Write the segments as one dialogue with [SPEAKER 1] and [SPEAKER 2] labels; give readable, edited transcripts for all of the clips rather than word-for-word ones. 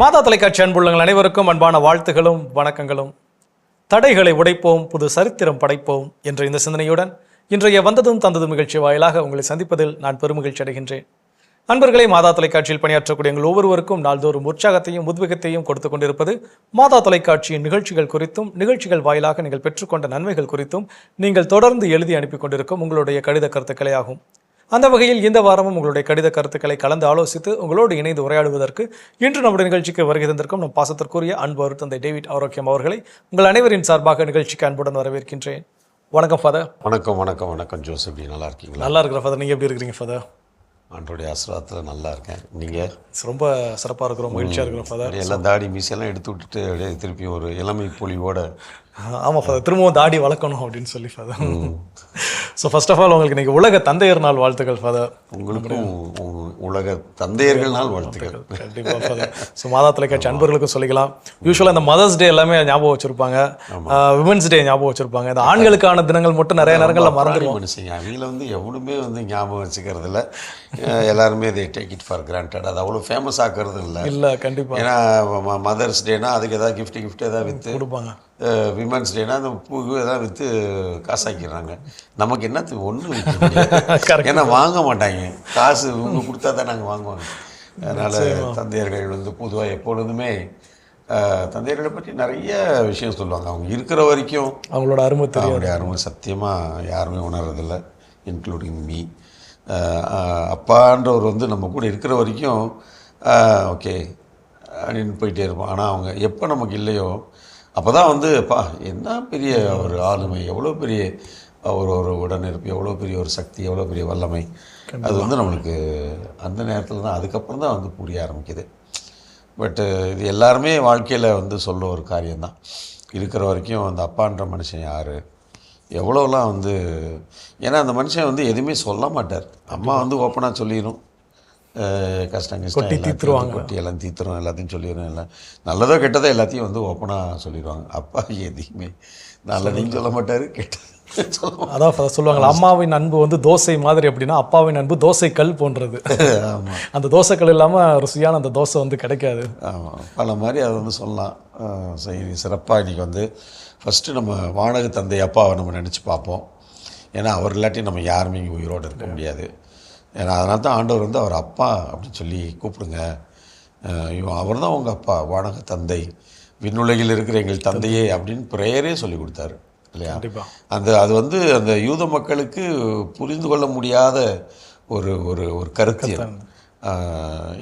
[SPEAKER 1] மாதா தொலைக்காட்சி அன்புள்ளங்கள் அனைவருக்கும் அன்பான வாழ்த்துகளும் வணக்கங்களும். தடைகளை உடைப்போம், புது சரித்திரம் படைப்போம் என்ற இந்த சிந்தனையுடன் இன்றைய வந்ததும் தந்ததும் நிகழ்ச்சி வாயிலாக உங்களை சந்திப்பதில் நான் பெருமகிழ்ச்சி அடைகின்றேன். அன்பர்களே, மாதா தொலைக்காட்சியில் பணியாற்றக்கூடிய எங்கள் ஒவ்வொருவருக்கும் நாள்தோறும் உற்சாகத்தையும் உத்வேகத்தையும் கொடுத்து கொண்டிருப்பது மாதா தொலைக்காட்சியின் நிகழ்ச்சிகள் குறித்தும், நிகழ்ச்சிகள் வாயிலாக நீங்கள் பெற்றுக்கொண்ட நன்மைகள் குறித்தும் நீங்கள் தொடர்ந்து எழுதி அனுப்பி கொண்டிருக்கும் உங்களுடைய கடித கருத்துக்களே ஆகும். அந்த வகையில் இந்த வாரமும் உங்களுடைய கடித கருத்துக்களை கலந்து ஆலோசித்து உங்களோடு இணைந்து உரையாடுவதற்கு இன்று நம்முடைய நிகழ்ச்சிக்கு வருகை தந்திருக்கும் நம் பாசத்திற்குரிய அன்பு தந்தை டேவிட் ஆரோக்கியம் அவர்களை உங்கள் அனைவரின் சார்பாக நிகழ்ச்சிக்கு அன்புடன் வரவேற்கின்றேன். வணக்கம் ஃபாதர்.
[SPEAKER 2] வணக்கம் வணக்கம் வணக்கம் ஜோசப், நல்லா இருக்கீங்களா?
[SPEAKER 1] நல்லா இருக்கிற ஃபாதர், நீங்கள் எப்படி இருக்கிறீங்க ஃபாதர்?
[SPEAKER 2] ஆண்டோடைய ஆசீர்வாதத்தில் நல்லா இருக்கேன். நீங்கள்?
[SPEAKER 1] ரொம்ப சிறப்பாக இருக்கிறோம், மகிழ்ச்சியாக இருக்கிறோம் ஃபாதர்.
[SPEAKER 2] எல்லாம் தாடி மீசெல்லாம் எடுத்து விட்டுட்டு அப்படியே திருப்பி ஒரு இளமை பொலிவோட.
[SPEAKER 1] ஆமாம் ஃபாதர், திரும்பவும் தாடி வளர்க்கணும் அப்படின்னு சொல்லி father. So first of all உங்களுக்கு இன்றைக்கி உலக தந்தையர் நாள் வாழ்த்துக்கள் ஃபாதர்.
[SPEAKER 2] உங்களுக்கும் உலக தந்தையர்கள் நாள் வாழ்த்துக்கள்.
[SPEAKER 1] கண்டிப்பாக ஃபாதர். ஸோ மாதா தொலைக்காட்சி அன்பர்களுக்கும் சொல்லிக்கலாம். யூஸ்வலாக இந்த மதர்ஸ் டே எல்லாமே ஞாபகம் வச்சுருப்பாங்க, விமன்ஸ் டே ஞாபகம் வச்சுருப்பாங்க. இந்த ஆண்களுக்கான தினங்கள் மட்டும் நிறைய நேரங்களில் மறந்துடுவோம்.
[SPEAKER 2] மனுஷங்க அவங்கள எவனுமே ஞாபகம் வச்சுக்கிறது இல்லை. எல்லாருமே இதை டேக் இட் ஃபார் கிராண்டட். அது அவ்வளோ ஃபேமஸ் ஆக்குறது இல்லை. கண்டிப்பாக. ஏன்னா மதர்ஸ் டேனா அதுக்கு ஏதாவது கிஃப்ட் ஏதாவது விற்று கொடுப்பாங்க. விமன்ஸ் டேனா அந்த பூ எதாவது விற்று காசாக்கிடுறாங்க. நமக்கு என்னத்துக்கு ஒன்றும் விற்க, ஏன்னா வாங்க மாட்டாங்க. காசு இவங்க கொடுத்தா தான் நாங்கள் வாங்குவாங்க. அதனால் தந்தையர்கள் பொதுவாக எப்பொழுதுமே தந்தையர்களை பற்றி நிறைய விஷயம் சொல்லுவாங்க. அவங்க இருக்கிற வரைக்கும் அவங்களோட அருமை சத்தியமாக யாருமே உணர்றதில்லை, இன்க்ளூடிங் மீ. அப்பான்றவர் நம்ம கூட இருக்கிற வரைக்கும் ஓகே அப்படின்னு போயிட்டே இருப்போம். ஆனால் அவங்க எப்போ நமக்கு இல்லையோ அப்போ தான் என்ன பெரிய ஒரு ஆளுமை, எவ்வளோ பெரிய ஒரு உடனிருப்பு, எவ்வளோ பெரிய ஒரு சக்தி, எவ்வளோ பெரிய வல்லமை. அது நம்மளுக்கு அந்த நேரத்தில் தான், அதுக்கப்புறம் தான் புரிய ஆரம்பிக்குது. பட்டு இது எல்லாருமே வாழ்க்கையில் சொல்ல ஒரு காரியம்தான். இருக்கிற வரைக்கும் அந்த அப்பான்ற மனுஷன் யார், எவ்வளோலாம் ஏன்னா அந்த மனுஷன் எதுவுமே சொல்ல மாட்டார். அம்மா ஓப்பனாக சொல்லிடும், கஷ்டம் கொட்டி எல்லாம் தீத்துரும், எல்லாத்தையும் சொல்லிடுறோம். எல்லாம் நல்லதோ கெட்டதோ எல்லாத்தையும் ஓப்பனாக சொல்லிடுவாங்க. அப்பா எதையுமே நல்லதையும் சொல்ல மாட்டார், கெட்டது
[SPEAKER 1] அதான் சொல்லுவாங்க, அம்மாவின் அன்பு தோசை மாதிரி அப்படின்னா அப்பாவின் அன்பு தோசை கல் போன்றது. ஆமாம், அந்த தோசைக்கல் இல்லாமல் ருசியான அந்த தோசை கிடைக்காது.
[SPEAKER 2] ஆமாம், பல மாதிரி அதை சொல்லலாம். சரி, சிறப்பாக இன்றைக்கி ஃபஸ்ட்டு நம்ம வானக தந்தை அப்பாவை நம்ம நினச்சி பார்ப்போம். ஏன்னா அவர் இல்லாட்டி நம்ம யாருமே இங்கே உயிரோடு இருக்க முடியாது. ஏன்னா அதனால தான் ஆண்டவர் அவர் அப்பா அப்படின்னு சொல்லி கூப்பிடுங்க. அவர் தான் உங்கள் அப்பா, வானக தந்தை, விண்ணுலகில் இருக்கிற எங்கள் தந்தையே அப்படின்னு பிரேயரே சொல்லி கொடுத்தாரு இல்லையா? அது அந்த யூத மக்களுக்கு புரிந்து கொள்ள முடியாத ஒரு ஒரு ஒரு கருத்தியல்.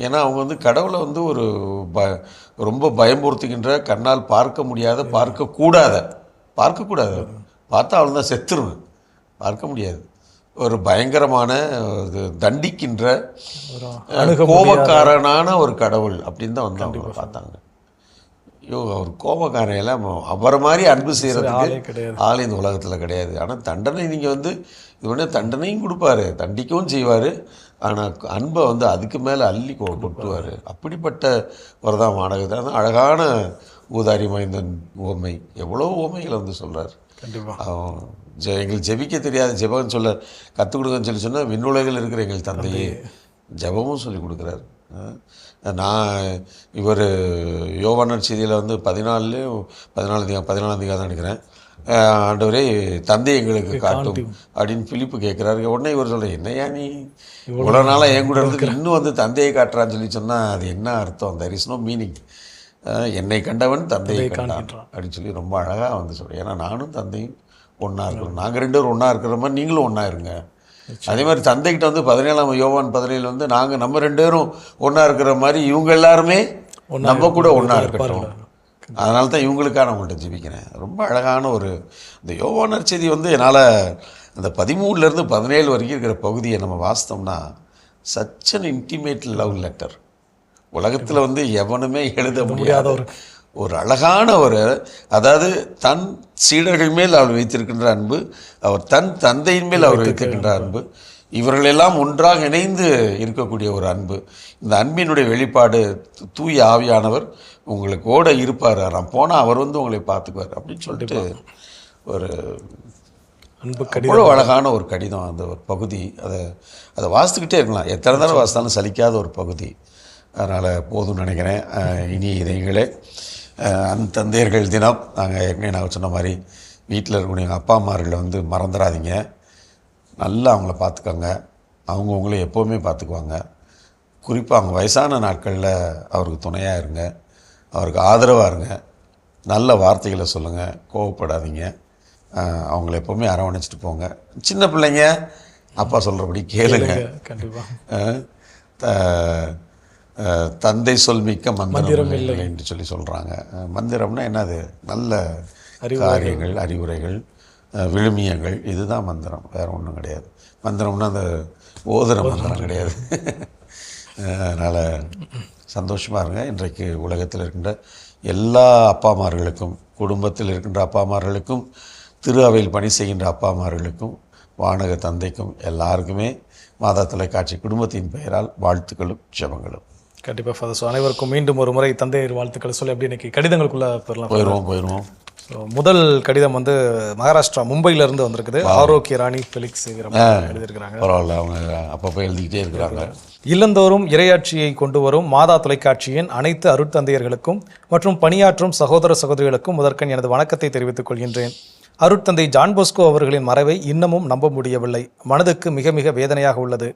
[SPEAKER 2] ஏன்னா அவங்க கடவுளை ஒரு ரொம்ப பயமுறுத்துகின்ற, கண்ணால் பார்க்க முடியாத, பார்க்கக்கூடாத, பார்த்தா அவள் தான் செத்துருவேன், பார்க்க முடியாது, ஒரு பயங்கரமான தண்டிக்கின்ற கோபக்காரனான ஒரு கடவுள் அப்படின்னு தான் அவங்க பார்த்தாங்க. ஐயோ, அவர் கோபக்காரன் எல்லாம் அவரை மாதிரி அன்பு செய்கிறதுக்கு ஆள் இந்த உலகத்தில் கிடையாது. ஆனால் தண்டனை நீங்கள் இது பண்ண தண்டனையும் கொடுப்பாரு, தண்டிக்கவும் செய்வார். ஆனால் அன்பை அதுக்கு மேலே அள்ளி கொட்டுவார். அப்படிப்பட்ட ஒரு தான் வானகத்தான். அழகான ஊதாரி மைந்தன் ஓமை, எவ்வளோ ஓமைகளை சொல்கிறார். கண்டிப்பாக எங்களுக்கு ஜெபிக்க தெரியாது, ஜெபம் சொல்ல கற்றுக் கொடுங்கன்னு சொன்னால் விண்ணுலகில் இருக்கிற எங்கள் தந்தையே ஜெபமும் சொல்லி கொடுக்குறாரு. நான் இவர் யோவான் செய்தியில் 14 தான் நினைக்கிறேன், ஆண்டவரே தந்தை எங்களுக்கு காட்டும் அப்படின்னு பிலிப்பு கேட்குறாரு. உடனே இவர் சொல்கிறேன், என்னையா நீ இவ்வளோ நாளாக என் கூட இருந்து இன்னும் தந்தையை காட்டுறான்னு சொல்லி சொன்னால் அது என்ன அர்த்தம்? There is no meaning. என்னை கண்டவன் தந்தையை கண்டான் அப்படின்னு சொல்லி ரொம்ப அழகாக சொல்கிறேன். ஏன்னா நானும் தந்தையும் ஒன்றா இருக்கிறோம், நாங்கள் 2 பேரும் ஒன்றா இருக்கிற மாதிரி நீங்களும் ஒன்றா இருங்க. அதே மாதிரி தந்தைக்கிட்ட 17 யோவான் 17 நாங்கள் நம்ம 2 பேரும் ஒன்றா இருக்கிற மாதிரி இவங்க எல்லாருமே நம்ம கூட ஒன்றா இருக்கட்டும். அதனால தான் இவங்களுக்காக நான் உங்கள்கிட்ட ஜெபிக்கிறேன். ரொம்ப அழகான இந்த யோவான் நற்செய்தி என்னால் அந்த 13 17 வரைக்கும் இருக்கிற பகுதியை நம்ம வாசித்தோம்னா such an intimate love letter. உலகத்தில் எவனுமே எழுத முடியாத ஒரு அழகான அதாவது தன் சீடர்கள் மேல் அவர் வைத்திருக்கின்ற அன்பு, அவர் தன் தந்தையின் மேல் அவர் வைத்திருக்கின்ற அன்பு, இவர்களெல்லாம் ஒன்றாக இணைந்து இருக்கக்கூடிய ஒரு அன்பு. இந்த அன்பினுடைய வெளிப்பாடு தூய ஆவியானவர் உங்களுக்கு ஓட இருப்பார், நான் போனால் அவர் உங்களை பார்த்துக்குவார் அப்படின்னு சொல்லிட்டு ஒரு அன்பு அவ்வளோ அழகான ஒரு கடிதம். அந்த ஒரு பகுதி அதை வாசித்துக்கிட்டே இருக்கலாம், எத்தனை தடவை வாசித்தாலும் சலிக்காத ஒரு பகுதி. அதனால் போதும்னு நினைக்கிறேன். இனி இதயங்களே, அந்த தந்தையர்கள் தினம் நாங்கள் ஏற்கனவே நான் சொன்ன மாதிரி வீட்டில் இருக்கக்கூடிய எங்கள் அப்பா அம்மார்களை வந்து மறந்துடாதீங்க. நல்லா அவங்கள பார்த்துக்கோங்க. அவங்க உங்களை எப்போவுமே பார்த்துக்குவாங்க. குறிப்பாக அவங்க வயசான நாட்களில் அவருக்கு துணையாக இருங்க, அவருக்கு ஆதரவாக இருங்க, நல்ல வார்த்தைகளை சொல்லுங்கள், கோவப்படாதீங்க. அவங்கள எப்போவுமே அரவணைச்சிட்டு போங்க. சின்ன பிள்ளைங்க அப்பா சொல்கிறபடி கேளுங்க.
[SPEAKER 1] கண்டிப்பாக
[SPEAKER 2] தந்தை சொல் மிக்க மந்திரம் இல்லை என்று சொல்கிறாங்க. மந்திரம்னா என்னது? நல்ல காரியங்கள், அறிவுரைகள், விழுமியங்கள், இதுதான் மந்திரம், வேறு ஒன்றும் கிடையாது. மந்திரம்னா அந்த ஓதுற மந்திரம் கிடையாது. அதனால் சந்தோஷமாக இருங்க. இன்றைக்கு உலகத்தில் இருக்கின்ற எல்லா அப்பாமார்களுக்கும், குடும்பத்தில் இருக்கின்ற அப்பாமார்களுக்கும், திரு அவையில் பணி செய்கின்ற அப்பாமார்களுக்கும், வானக தந்தைக்கும் எல்லாருக்குமே மாதா தொலைக்காட்சி குடும்பத்தின் பெயரால் வாழ்த்துக்களும் ஜெபங்களும்.
[SPEAKER 1] கண்டிப்பாக ஃபாதர். ஸோ அனைவருக்கும் மீண்டும் ஒரு முறை தந்தையர் வாழ்த்துக்களை சொல்லி அப்படி இன்றைக்கி கடிதங்களுக்குள்ளே
[SPEAKER 2] போயிடுவோம்.
[SPEAKER 1] ஸோ முதல் கடிதம் வந்து மகாராஷ்டிரா மும்பையிலேருந்து வந்திருக்குது. ஆரோக்கிய ராணி ஃபெலிக்ஸ் எழுதியிருக்கிறாங்க.
[SPEAKER 2] பரவாயில்ல, அவங்க அப்பப்போ எழுதிக்கிட்டே இருக்கிறாங்க.
[SPEAKER 1] இல்லந்தோறும் இறையாட்சியை கொண்டு வரும் மாதா தொலைக்காட்சியின் அனைத்து அருட்தந்தையர்களுக்கும் மற்றும் பணியாற்றும் சகோதர சகோதரிகளுக்கும் முதற்கண் எனது வணக்கத்தை தெரிவித்துக் கொள்கின்றேன். அருட்தந்தை ஜான் போஸ்கோ அவர்களின் மறைவை இன்னமும் நம்ப முடியவில்லை. மனதுக்கு மிக மிக வேதனையாக உள்ளது.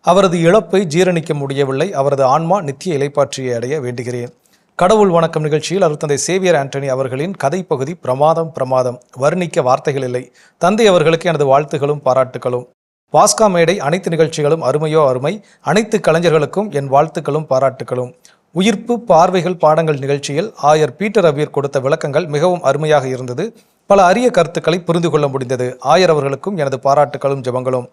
[SPEAKER 1] அவரது இழப்பை ஜீரணிக்க முடியவில்லை. அவரது ஆன்மா நித்திய இலைப்பாற்றியை அடைய வேண்டுகிறேன். கடவுள் வணக்கம் நிகழ்ச்சியில் அருட்தந்தை சேவியர் ஆண்டனி அவர்களின் கதை பகுதி பிரமாதம். வர்ணிக்க வார்த்தைகள் இல்லை. தந்தை அவர்களுக்கு எனது வாழ்த்துகளும் பாராட்டுகளும். வாஸ்கா மேடை அனைத்து நிகழ்ச்சிகளும் அருமையோ அருமை. அனைத்து கலைஞர்களுக்கும் என் வாழ்த்துக்களும் பாராட்டுகளும். உயிர்ப்பு பார்வைகள் பாடங்கள் நிகழ்ச்சியில் ஆயர் பீட்டர் அபீர் கொடுத்த விளக்கங்கள் மிகவும் அருமையாக இருந்தது. பல அரிய கருத்துக்களை புரிந்து கொள்ள முடிந்தது. ஆயர் அவர்களுக்கும் எனது பாராட்டுகளும் ஜெபங்களும்.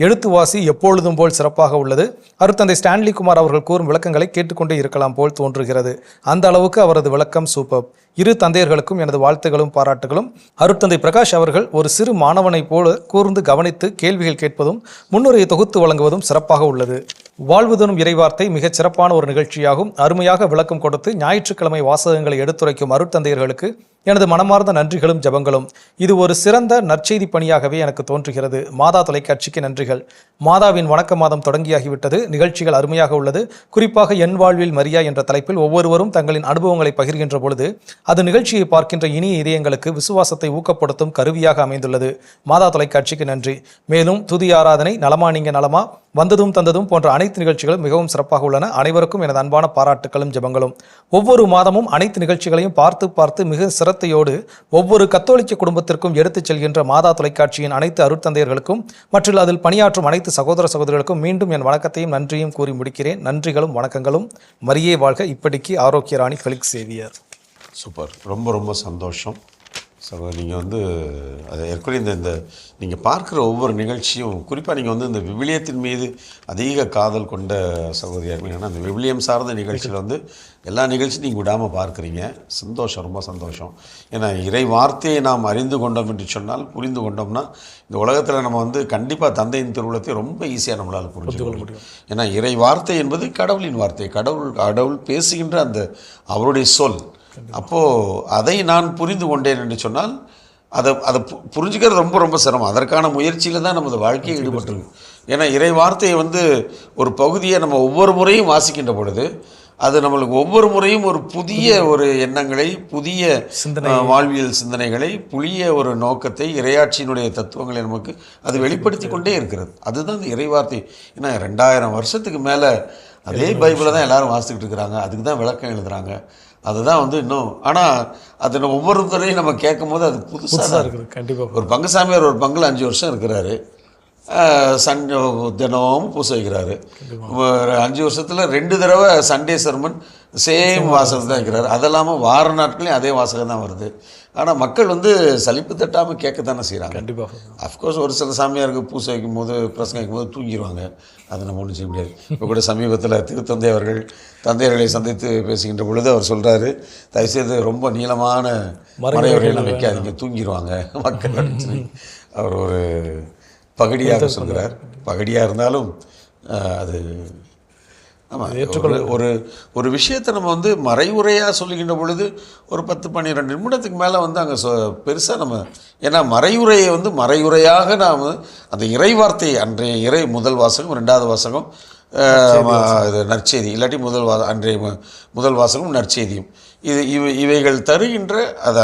[SPEAKER 1] எழுத்துவாசி எப்பொழுதும் போல் சிறப்பாக உள்ளது. அருட்தந்தை ஸ்டான்லி குமார் அவர்கள் கூறும் விளக்கங்களை கேட்டுக்கொண்டே இருக்கலாம் போல் தோன்றுகிறது. அந்த அளவுக்கு அவரது விளக்கம் சூப்பர். இரு தந்தையர்களுக்கும் எனது வாழ்த்துகளும் பாராட்டுகளும். அருட்தந்தை பிரகாஷ் அவர்கள் ஒரு சிறு மாணவனைப் போல கூர்ந்து கவனித்து கேள்விகள் கேட்பதும் முன்னுரையை தொகுத்து வழங்குவதும் சிறப்பாக உள்ளது. வாழ்வுதனும் இறைவார்த்தை மிகச் சிறப்பான ஒரு நிகழ்ச்சியாகும். அருமையாக விளக்கம் கொடுத்து ஞாயிற்றுக்கிழமை வாசகங்களை எடுத்துரைக்கும் அருட்தந்தையர்களுக்கு எனது மனமார்ந்த நன்றிகளும் ஜெபங்களும். இது ஒரு சிறந்த நற்செய்தி பணியாகவே எனக்கு தோன்றுகிறது. மாதா தொலைக்காட்சிக்கு நன்றிகள். மாதாவின் வணக்க மாதம் தொடங்கியாகிவிட்டது. நிகழ்ச்சிகள் அருமையாக உள்ளது. குறிப்பாக என் வாழ்வில் மரியா என்ற தலைப்பில் ஒவ்வொருவரும் தங்களின் அனுபவங்களை பகிர்கின்ற பொழுது அது நிகழ்ச்சியை பார்க்கின்ற இனிய இதயங்களுக்கு விசுவாசத்தை ஊக்கப்படுத்தும் கருவியாக அமைந்துள்ளது. மாதா தொலைக்காட்சிக்கு நன்றி. மேலும் துதி ஆராதனை, நலமா நீங்க நலமா, வந்ததும் தந்ததும் போன்ற அனைத்து நிகழ்ச்சிகளும் மிகவும் சிறப்பாக உள்ளன. அனைவருக்கும் எனது அன்பான பாராட்டுகளும் ஜெபங்களும். ஒவ்வொரு மாதமும் அனைத்து நிகழ்ச்சிகளையும் பார்த்து மிக சிரத்தையோடு ஒவ்வொரு கத்தோலிக்க குடும்பத்திற்கும் எடுத்துச் செல்கின்ற மாதா தொலைக்காட்சியின் அனைத்து அருட்தந்தையர்களுக்கும் மற்றும் அதில் பணியாற்றும் அனைத்து சகோதர சகோதரிகளுக்கும் மீண்டும் என் வணக்கத்தையும் நன்றியும் கூறி முடிக்கிறேன். நன்றிகளும் வணக்கங்களும். மரியே வாழ்க. இப்படிக்கு ஆரோக்கிய ராணி ஃபெலிக்ஸ் சேவியர்.
[SPEAKER 2] சூப்பர். ரொம்ப சந்தோஷம். ஸோ நீங்கள் வந்து அதை ஏற்கனவே இந்த நீங்கள் பார்க்குற ஒவ்வொரு நிகழ்ச்சியும், குறிப்பாக நீங்கள் வந்து இந்த விவிலியத்தின் மீது அதிக காதல் கொண்ட சகோதரியாக இருப்பீங்க. ஏன்னா அந்த விவிலியம் சார்ந்த நிகழ்ச்சியில் வந்து எல்லா நிகழ்ச்சியும் நீங்கள் விடாமல் பார்க்குறீங்க. சந்தோஷம், ரொம்ப சந்தோஷம். ஏன்னா இறை வார்த்தையை நாம் அறிந்து கொண்டோம் என்று சொன்னால், புரிந்து கொண்டோம்னா இந்த உலகத்தில் நம்ம வந்து கண்டிப்பாக தந்தையின் திருவுளத்தை ரொம்ப ஈஸியாக நம்மளால் புரிஞ்சு கொள்ள முடியும். ஏன்னா இறை வார்த்தை என்பது கடவுளின் வார்த்தை. கடவுள் பேசுகின்ற அந்த அவருடைய சொல். அப்போது அதை நான் புரிந்து கொண்டேன் என்று சொன்னால் அதை புரிஞ்சுக்கிறது ரொம்ப சிரமம். அதற்கான முயற்சியில் தான் நமது வாழ்க்கையை ஈடுபட்டிருக்கு. ஏன்னா இறை வார்த்தையை வந்து ஒரு பகுதியை நம்ம ஒவ்வொரு முறையும் வாசிக்கின்ற பொழுது அது நம்மளுக்கு ஒவ்வொரு முறையும் ஒரு புதிய ஒரு எண்ணங்களை, புதிய வாழ்வியல் சிந்தனைகளை, புதிய ஒரு நோக்கத்தை, இறையாட்சியினுடைய தத்துவங்களை நமக்கு அது வெளிப்படுத்தி கொண்டே இருக்கிறது. அதுதான் இந்த இறை வார்த்தை. ஏன்னா 2000 வருஷத்துக்கு மேலே அதே பைபிளை தான் எல்லாரும் வாசித்துக்கிட்டு இருக்கிறாங்க. அதுக்கு தான் விளக்கம் எழுதுகிறாங்க. அதுதான் வந்து இன்னும், ஆனால் அது நம்ம ஒவ்வொருத்தரையும் நம்ம கேட்கும் போது அது புதுசாக தான் இருக்குது. கண்டிப்பாக ஒரு பங்குசாமியார் ஒரு பங்கில் 5 வருஷம் இருக்கிறாரு. தினமும் பூசை வைக்கிறாரு. 5 வருஷத்தில் 2 தடவை சண்டே சர்மன் சேம் வாசகம் தான் வைக்கிறாரு. அதெல்லாமல் வார நாட்களையும் அதே வாசகம் தான் வருது. ஆனால் மக்கள் வந்து சலிப்பு தட்டாமல் கேட்கத்தானே செய்கிறாங்க.
[SPEAKER 1] கண்டிப்பாக.
[SPEAKER 2] அஃப்கோர்ஸ் ஒரு சில சாமியாருக்கு பூசை வைக்கும்போது, பிரசங்கம் வைக்கும்போது தூங்கிடுவாங்க. அதை நம்ம ஒன்றும் செய்ய முடியாது. இப்போ கூட சமீபத்தில் திருத்தந்தை அவர்கள் தந்தையர்களை சந்தித்து பேசுகின்ற பொழுது அவர் சொல்கிறாரு, தயவுசெய்து ரொம்ப நீளமான மறைவுரையெல்லாம் வைக்காதீங்க, தூங்கிடுவாங்க மக்கள். அவர் ஒரு பகடியாக சொல்கிறார். பகடியாக இருந்தாலும் அது ஆமாம். ஒரு விஷயத்தை நம்ம வந்து மறைவுரையாக சொல்லுகின்ற பொழுது ஒரு 10-12 நிமிடத்துக்கு மேலே வந்து அங்கே பெருசாக நம்ம, ஏன்னா மறைவுரையை வந்து மறைவுரையாக நாம் அந்த இறை வார்த்தையை, அன்றைய முதல் வாசகம், 2வது வாசகம், இது நற்செய்தி, இல்லாட்டி அன்றைய முதல் வாசகம் நற்செய்தியும். இவைகள் தருகின்ற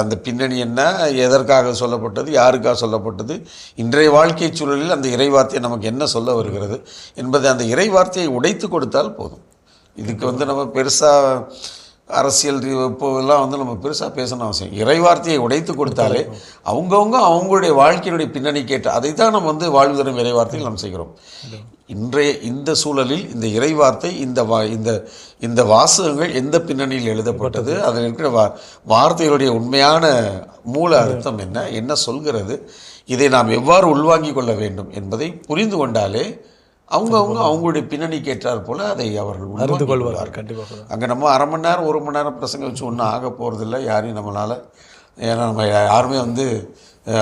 [SPEAKER 2] அந்த பின்னணி என்ன, எதற்காக சொல்லப்பட்டது, யாருக்காக சொல்லப்பட்டது, இன்றைய வாழ்க்கை சூழலில் அந்த இறைவார்த்தையை நமக்கு என்ன சொல்ல வருகிறது என்பதை அந்த இறைவார்த்தையை உடைத்து கொடுத்தால் போதும். இதுக்கு நம்ம பெருசாக அரசியல் இப்போதெல்லாம் நம்ம பெருசாக பேசணும் அவசியம். இறைவார்த்தையை உடைத்து கொடுத்தாலே அவங்கவுங்க அவங்களுடைய வாழ்க்கையினுடைய பின்னணி கேட்டு அதை தான் நம்ம வாழ்வு தரும் இறைவார்த்தையில் நாம் செய்கிறோம். இன்றைய இந்த சூழலில் இந்த இறைவார்த்தை இந்த வாசகங்கள் எந்த பின்னணியில் எழுதப்பட்டது, அதில் இருக்கிற வார்த்தைகளுடைய உண்மையான மூல அர்த்தம் என்ன சொல்கிறது, இதை நாம் எவ்வாறு உள்வாங்கிக் கொள்ள வேண்டும் என்பதை புரிந்து கொண்டாலே அவங்களுடைய பின்னணிக்கு ஏற்றார் போல் அதை அவர்கள் உணர்ந்து கொள்வார்கள்.
[SPEAKER 1] கண்டிப்பாக
[SPEAKER 2] அங்கே நம்ம அரை மணி நேரம் 1 மணி நேரம் பிரசங்க வச்சு ஒன்றும் ஆக போகிறதில்ல யாரையும் நம்மளால். ஏன்னா நம்ம யாருமே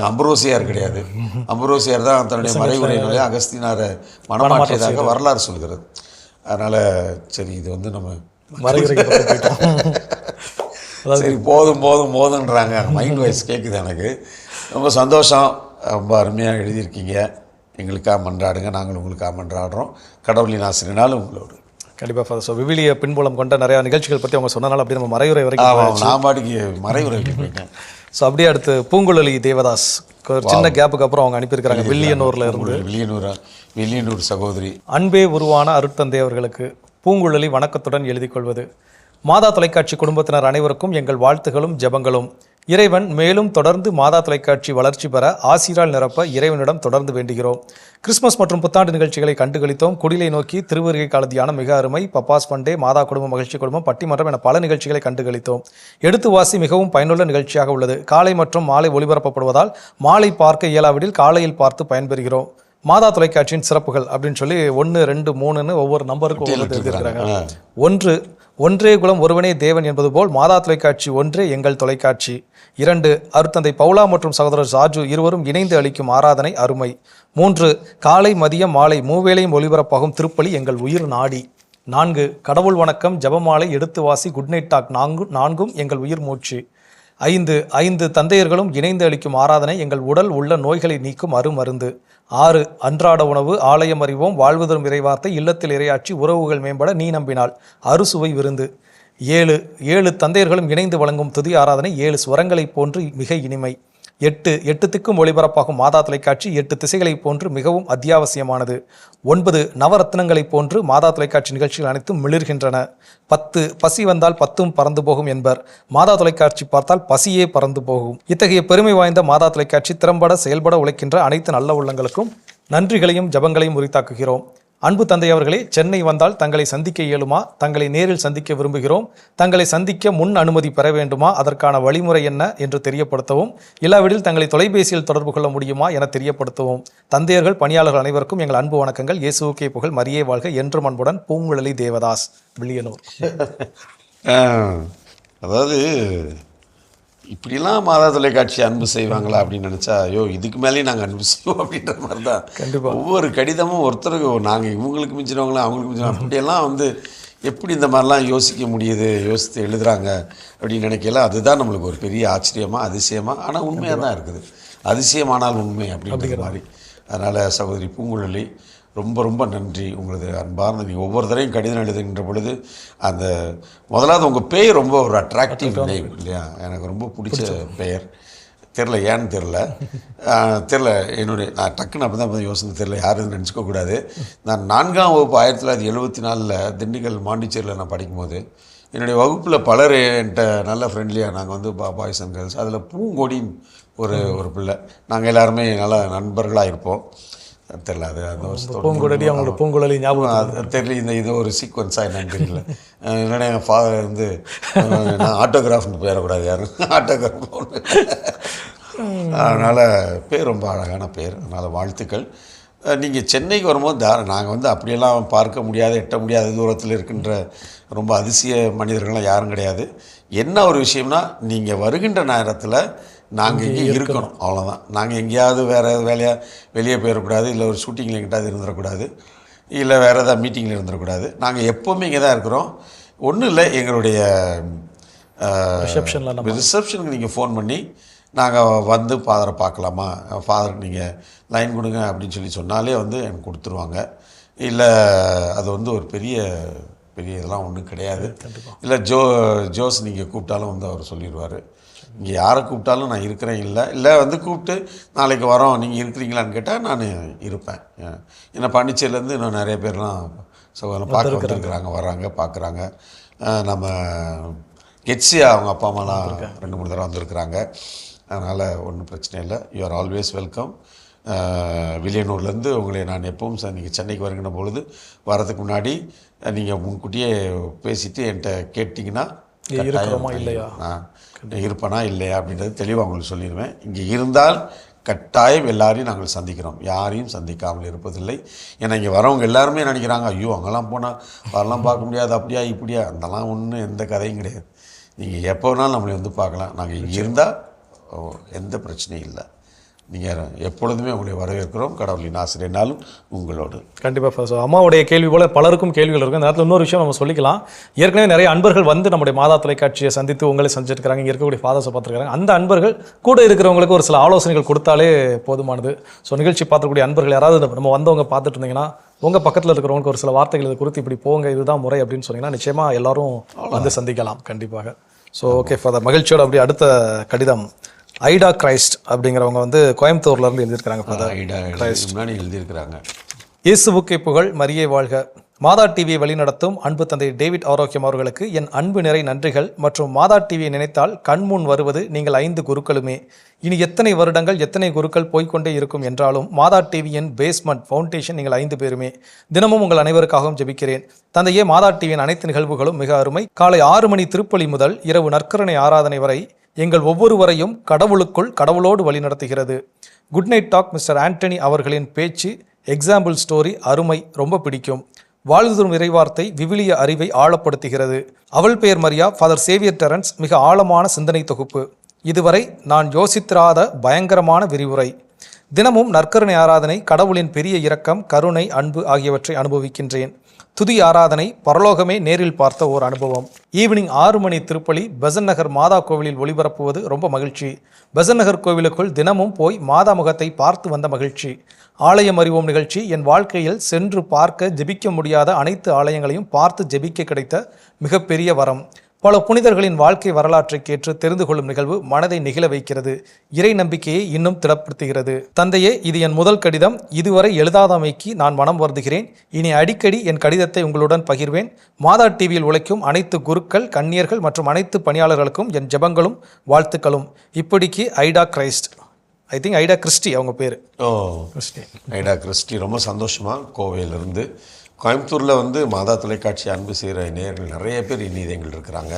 [SPEAKER 2] அம்பரோசியார் கிடையாது. அம்பரோசியார் தான் தன்னுடைய மறைவுரையிலே அகஸ்தினாரை மனமாற்றியதாக வரலாறு சொல்கிறது. அதனால் சரி, இது நம்ம சரி போதுன்றாங்க. மைண்ட் வாய்ஸ் கேட்குது எனக்கு. ரொம்ப சந்தோஷம், ரொம்ப அருமையாக எழுதியிருக்கீங்க. எங்களுக்காக மன்றாடுங்க, நாங்கள் உங்களுக்காக மன்றாடுறோம். கடவுளின் ஆசிரியனாலும் உங்களோடு.
[SPEAKER 1] கண்டிப்பாக ஃபாதர். ஸோ விவிலிய பின்புலம் கொண்ட நிறையா நிகழ்ச்சிகள் பற்றி அவங்க சொன்னனால அப்படியே நம்ம மறைவுரை வரைக்கும்
[SPEAKER 2] நான் பாட்டுக்கு மறைவுரைக்கு போயிட்டேன்.
[SPEAKER 1] ஸோ அப்படியே அடுத்து பூங்குழலி தேவதாஸ் ஒரு சின்ன கேப்புக்கு அப்புறம் அவங்க அனுப்பியிருக்கிறாங்க வில்லியனூரில் இருந்து.
[SPEAKER 2] வில்லியனூர் சகோதரி.
[SPEAKER 1] அன்பே உருவான அருட்தந்தை அவர்களுக்கு பூங்குழலி வணக்கத்துடன் எழுதி கொள்வது. மாதா தொலைக்காட்சி குடும்பத்தினர் அனைவருக்கும் எங்கள் வாழ்த்துகளும் ஜெபங்களும். இறைவன் மேலும் தொடர்ந்து மாதா தொலைக்காட்சி வளர்ச்சி பெற ஆசிரால் நிரப்ப இறைவனிடம் தொடர்ந்து வேண்டுகிறோம். கிறிஸ்மஸ் மற்றும் புத்தாண்டு நிகழ்ச்சிகளை கண்டுகளித்தோம். குடிலை நோக்கி திருவருகை கால தியானம் மிக அருமை. பப்பாஸ் பண்டே, மாதா குடும்பம், மகிழ்ச்சி குடும்பம், பட்டிமன்றம் என பல நிகழ்ச்சிகளை கண்டுகளித்தோம். எடுத்து வாசி மிகவும் பயனுள்ள நிகழ்ச்சியாக உள்ளது. காலை மற்றும் மாலை ஒளிபரப்பப்படுவதால் மாலை பார்க்க இயலாவிடில் காலையில் பார்த்து பயன்பெறுகிறோம். மாதா தொலைக்காட்சியின் சிறப்புகள் அப்படின்னு சொல்லி 1, 2, 3ன்னு ஒவ்வொரு நம்பருக்கும் எழுதியிருக்கிறாங்க. 1, ஒன்றே குலம் ஒருவனே தேவன் என்பது போல் மாதா தொலைக்காட்சி ஒன்றே எங்கள் தொலைக்காட்சி. 2, அருட்தந்தை பவுலா மற்றும் சகோதரர் சாஜு இருவரும் இணைந்து அளிக்கும் ஆராதனை அருமை. 3, காலை மதியம் மாலை மூவேளையும் ஒளிபரப்பாகும் திருப்பலி எங்கள் உயிர் நாடி. 4, கடவுள் வணக்கம், ஜபமாலை, எடுத்து வாசி, குட் நைட் டாக் நான்கும் எங்கள் உயிர் மூச்சு. 5 தந்தையர்களும் இணைந்து அளிக்கும் ஆராதனை எங்கள் உடல் உள்ள நோய்களை நீக்கும் அருமருந்து. 6, அன்றாட உணவு, ஆலயம் அறிவோம், வாழ்வு தரும் இறைவார்த்தை, இல்லத்தில் இறையாட்சி, உறவுகள் மேம்பட நீ நம்பினால் அறுசுவை விருந்து. 7 தந்தையர்களும் இணைந்து வழங்கும் துதி ஆராதனை 7 ஸ்வரங்களைப் போன்று மிக இனிமை. 8 திக்கும் ஒளிபரப்பாகும் மாதா தொலைக்காட்சி 8 திசைகளைப் போன்று மிகவும் அத்தியாவசியமானது. 9 நவரத்னங்களைப் போன்று மாதா தொலைக்காட்சி நிகழ்ச்சிகள் அனைத்தும் மிளிர்கின்றன. 10 பசி வந்தால் 10ம் பறந்து போகும் என்பர். மாதா தொலைக்காட்சி பார்த்தால் பசியே பறந்து போகும். இத்தகைய பெருமை வாய்ந்த மாதா தொலைக்காட்சி திறம்பட செயல்பட உழைக்கின்ற அனைத்து நல்ல உள்ளங்களுக்கும் நன்றிகளையும் ஜபங்களையும் உரித்தாக்குகிறோம். அன்பு தந்தை அவர்களே, சென்னை வந்தால் தங்களை சந்திக்க இயலுமா? தங்களை நேரில் சந்திக்க விரும்புகிறோம். தங்களை சந்திக்க முன் அனுமதி பெற வேண்டுமா? அதற்கான வழிமுறை என்ன என்று தெரியப்படுத்தவும். இல்லாவிடில் தங்களை தொலைபேசியில் தொடர்பு கொள்ள முடியுமா என தெரியப்படுத்தவும். தந்தையர்கள், பணியாளர்கள் அனைவருக்கும் எங்கள் அன்பு வணக்கங்கள். இயேசுவுக்கே புகழ், மரியே வாழ்க. என்றும் அன்புடன் பூங்குழலி தேவதாஸ், வில்லியனூர்.
[SPEAKER 2] அதாவது இப்படிலாம் மாதா தொலைக்காட்சி அன்பு செய்வாங்களா அப்படின்னு நினச்சா, ஐயோ இதுக்கு மேலேயும் நாங்கள் அன்பு செய்வோம் அப்படின்ற மாதிரி தான்.
[SPEAKER 1] கண்டிப்பாக
[SPEAKER 2] ஒவ்வொரு கடிதமும் ஒருத்தருக்கு நாங்கள் இவங்களுக்கு மிஞ்சினவங்களா அவங்களுக்கு மிஞ்சினோம் அப்படியெல்லாம் எப்படி இந்த மாதிரிலாம் யோசிக்க முடியுது, யோசித்து எழுதுகிறாங்க அப்படின்னு நினைக்கலாம். அதுதான் நம்மளுக்கு ஒரு பெரிய ஆச்சரியமாக, அதிசயமாக, ஆனால் உண்மையாக தான் இருக்குது. அதிசயமானால் உண்மை அப்படிங்கிற மாதிரி. அதனால் சகோதரி பூங்குழலி, ரொம்ப ரொம்ப நன்றி. உங்களது அன்பார்ந்த நீங்கள் ஒவ்வொரு தடையும் கடிதம் எழுதுகின்ற பொழுது முதலாவது உங்கள் பெயர் ரொம்ப ஒரு அட்ராக்டிவ் நேம் இல்லையா? எனக்கு ரொம்ப பிடிச்ச பெயர். ஏன்னு தெரில நான் டக்குன்னு அப்படி தான் யோசனை தெரில, யாரும் நினச்சிக்கக்கூடாது. நான் 4ஆம் வகுப்பு 1974 திண்டுக்கல் மாண்டிச்சேரியில் நான் படிக்கும்போது என்னுடைய வகுப்பில் பலர் என்கிட்ட நல்ல ஃப்ரெண்ட்லியாக நாங்கள் பாய்ஸ் அண்ட் கேர்ள்ஸ், அதில் பூங்கொடின்னு ஒரு பிள்ளை, நாங்கள் எல்லாருமே நல்லா நண்பர்களாக இருப்போம். தெரில, அது அந்த வருஷத்தோட
[SPEAKER 1] பூங்குழலி அவங்களோட பூங்குழலி ஞாபகம்
[SPEAKER 2] தெரியல. இது ஒரு சீக்வன்ஸாக என்னன்னு தெரியல. என்னோட என் ஃபாதர் நான் ஆட்டோகிராஃப்னு போயிடக்கூடாது யாரும், ஆட்டோகிராஃப். அதனால் பேர் ரொம்ப அழகான பேர். அதனால் வாழ்த்துக்கள். நீங்கள் சென்னைக்கு வரும்போது நாங்கள் அப்படியெல்லாம் பார்க்க முடியாத, எட்ட முடியாத தூரத்தில் இருக்கின்ற ரொம்ப அதிசய மனிதர்கள்லாம் யாரும் கிடையாது. என்ன ஒரு விஷயம்னா, நீங்கள் வருகின்ற நேரத்தில் நாங்கள் இங்கே இருக்கணும், அவ்வளோதான். நாங்கள் எங்கேயாவது வேறு வெளியே போயிடக்கூடாது, இல்லை ஒரு ஷூட்டிங்கில் எங்கிட்டாவது இருந்துடக்கூடாது, இல்லை வேறு ஏதாவது மீட்டிங்கில் இருந்துடக்கூடாது. நாங்கள் எப்போவுமே இங்கே தான் இருக்கிறோம். ஒன்றும் இல்லை, எங்களுடைய ரிசப்ஷனுக்கு நீங்கள் ஃபோன் பண்ணி நாங்கள் ஃபாதரை பார்க்கலாமா, ஃபாதருக்கு நீங்கள் லைன் கொடுங்க அப்படின்னு சொன்னாலே எனக்கு கொடுத்துருவாங்க. இல்லை அது வந்து ஒரு பெரிய இதெல்லாம் ஒன்றும் கிடையாது. இல்லை ஜோஸ் நீங்கள் கூப்பிட்டாலும் வந்து அவர் சொல்லிடுவார். இங்கே யாரை கூப்பிட்டாலும் நான் இருக்கிறேன். இல்லை வந்து கூப்பிட்டு நாளைக்கு வரோம் நீங்கள் இருக்கிறீங்களான்னு கேட்டால் நான் இருப்பேன். ஏன்னா பாண்டிச்சேரியிலேருந்து இன்னும் நிறைய பேர்லாம் பார்க்க வந்துருக்குறாங்க, வராங்க, பார்க்குறாங்க. நம்ம கெட்ஸியா அவங்க அப்பா அம்மாலாம் 2-3 தடவை வந்திருக்கிறாங்க. அதனால் ஒன்றும் பிரச்சனை இல்லை. You are always welcome. வில்லியனூர்லேருந்து உங்களை நான் எப்பவும் நீங்கள் சென்னைக்கு வருகின்ற பொழுது வரதுக்கு முன்னாடி நீங்கள் முன்கூட்டியே பேசிவிட்டு என்கிட்ட கேட்டிங்கன்னா இருப்பேனா இல்லையா அப்படின்றது தெளிவாக உங்களுக்கு சொல்லிடுவேன். இங்கே இருந்தால் கட்டாயம் எல்லாரையும் நாங்கள் சந்திக்கிறோம், யாரையும் சந்திக்காமல் இருப்பதில்லை. ஏன்னா இங்கே வரவங்க எல்லாருமே நினைக்கிறாங்க, ஐயோ அங்கெல்லாம் போனால் வரலாம் பார்க்க முடியாது, அப்படியா இப்படியா, அதெல்லாம் ஒன்றும் எந்த கதையும் கிடையாது. நீங்கள் எப்போ வேணாலும் நம்மளை வந்து பார்க்கலாம். நாங்கள் இங்கே இருந்தால் எந்த பிரச்சனையும் இல்லை. நீங்கள் எப்பொழுதுமே உங்களை வரவேற்கிறோம். கடவுளின் ஆசிரியனாலும் உங்களோடு.
[SPEAKER 1] கண்டிப்பாக. ஸோ அம்மாவுடைய கேள்வி போல் பலருக்கும் கேள்விகள் இருக்கும். இந்த நேரத்தில் இன்னொரு விஷயம் நம்ம சொல்லிக்கலாம். ஏற்கனவே நிறைய அன்பர்கள் வந்து நம்முடைய மாதா தொலைக்காட்சியை சந்தித்து உங்களை சந்திச்சிருக்கிறாங்க, இங்கே இருக்கக்கூடிய ஃபாதர்ஸை பார்த்துருக்காங்க. அந்த அன்பர்கள் கூட இருக்கிறவங்களுக்கு ஒரு சில ஆலோசனைகள் கொடுத்தாலே போதுமானது. ஸோ நிகழ்ச்சி பார்த்துக்கூடிய அன்பர்கள் யாராவது நம்ம வந்தவங்க பார்த்துட்டு இருந்தீங்கன்னா உங்கள் பக்கத்தில் இருக்கிறவங்களுக்கு ஒரு சில வார்த்தைகள் இதை குறித்து இப்படி போங்க, இதுதான் முறை அப்படின்னு சொன்னீங்கன்னா நிச்சயமாக எல்லாரும் வந்து சந்திக்கலாம் கண்டிப்பாக. ஸோ ஓகே ஃபாதர், மகிழ்ச்சியோடு அப்படி அடுத்த கடிதம் ஐடா கிரைஸ்ட் அப்படிங்கிறவங்க வந்து கோயம்புத்தூர்லேருந்து எழுதியிருக்கிறாங்க. ஃபாதர்
[SPEAKER 2] முன்னாடி எழுதியிருக்கிறாங்க.
[SPEAKER 1] இயேசுவுக்கே புகழ், மரியே வாழ்க. மாதா டிவியை வழிநடத்தும் அன்பு தந்தை டேவிட் ஆரோக்கியம் அவர்களுக்கு என் அன்பு நிறை நன்றிகள். மற்றும் மாதா டிவியை நினைத்தால் கண்முன் வருவது நீங்கள் 5 குருக்களுமே. இனி எத்தனை வருடங்கள் எத்தனை குருக்கள் போய்கொண்டே இருக்கும் என்றாலும் மாதா டிவியின் பேஸ்மெண்ட் ஃபவுண்டேஷன் நீங்கள் 5 பேருமே. தினமும் உங்கள் அனைவருக்காகவும் ஜெபிக்கிறேன். தந்தையே, மாதா டிவியின் அனைத்து நிகழ்வுகளும் மிக அருமை. காலை 6 மணி திருப்பலி முதல் இரவு நற்கருணை ஆராதனை வரை எங்கள் ஒவ்வொருவரையும் கடவுளுக்குள் கடவுளோடு வழி நடத்துகிறது. Good night talk mister Antony அவர்களின் பேச்சு, எக்ஸாம்பிள் ஸ்டோரி அருமை, ரொம்ப பிடிக்கும். வாழ்தரும் இறைவார்த்தை விவிலிய அறிவை ஆழப்படுத்துகிறது. அவள் பெயர் மரியா ஃபாதர் சேவியர் டெரன்ஸ் மிக ஆழமான சிந்தனை தொகுப்பு. இதுவரை நான் யோசித்திராத பயங்கரமான விரிவுரை. தினமும் நற்கருணை ஆராதனை கடவுளின் பெரிய இரக்கம், கருணை, அன்பு ஆகியவற்றை அனுபவிக்கின்றேன். துதி ஆராதனை பரலோகமே நேரில் பார்த்த ஓர் அனுபவம். ஈவினிங் 6 மணி திருப்பலி பெசன்ட் நகர் மாதா கோவிலில் ஒளிபரப்புவது ரொம்ப மகிழ்ச்சி. பெசன்ட் நகர் கோவிலுக்குள் தினமும் போய் மாதா முகத்தை பார்த்து வந்த மகிழ்ச்சி. ஆலயம் அறிவோம் நிகழ்ச்சி என் வாழ்க்கையில் சென்று பார்க்க ஜெபிக்க முடியாத அனைத்து ஆலயங்களையும் பார்த்து ஜெபிக்க கிடைத்த மிகப்பெரிய வரம். பல புனிதர்களின் வாழ்க்கை வரலாற்றை கேட்டு தெரிந்து கொள்ளும் நிகழ்வு மனதை நெகிழ வைக்கிறது. இறை நம்பிக்கையை இன்னும் திடப்படுத்துகிறது. தந்தையே, இது என் முதல் கடிதம். இதுவரை எழுதாதமைக்கு நான் மனம் வருந்துகிறேன். இனி அடிக்கடி என் கடிதத்தை உங்களுடன் பகிர்வேன். மாதா டிவியில் உழைக்கும் அனைத்து குருக்கள், கன்னியர்கள் மற்றும் அனைத்து பணியாளர்களுக்கும் என் ஜெபங்களும் வாழ்த்துக்களும். இப்படிக்கு ஐடா கிரைஸ்ட். ஐ திங்க் ஐடா கிறிஸ்டி அவங்க பேர்.
[SPEAKER 2] கிறிஸ்டி, ஐடா கிறிஸ்டி. ரொம்ப சந்தோஷமாக கோவையிலிருந்து. கோயம்புத்தூரில் வந்து மாதா தொலைக்காட்சி அன்பு செய்கிற நேயர்கள் நிறைய பேர் இனிதங்கள் இருக்கிறாங்க.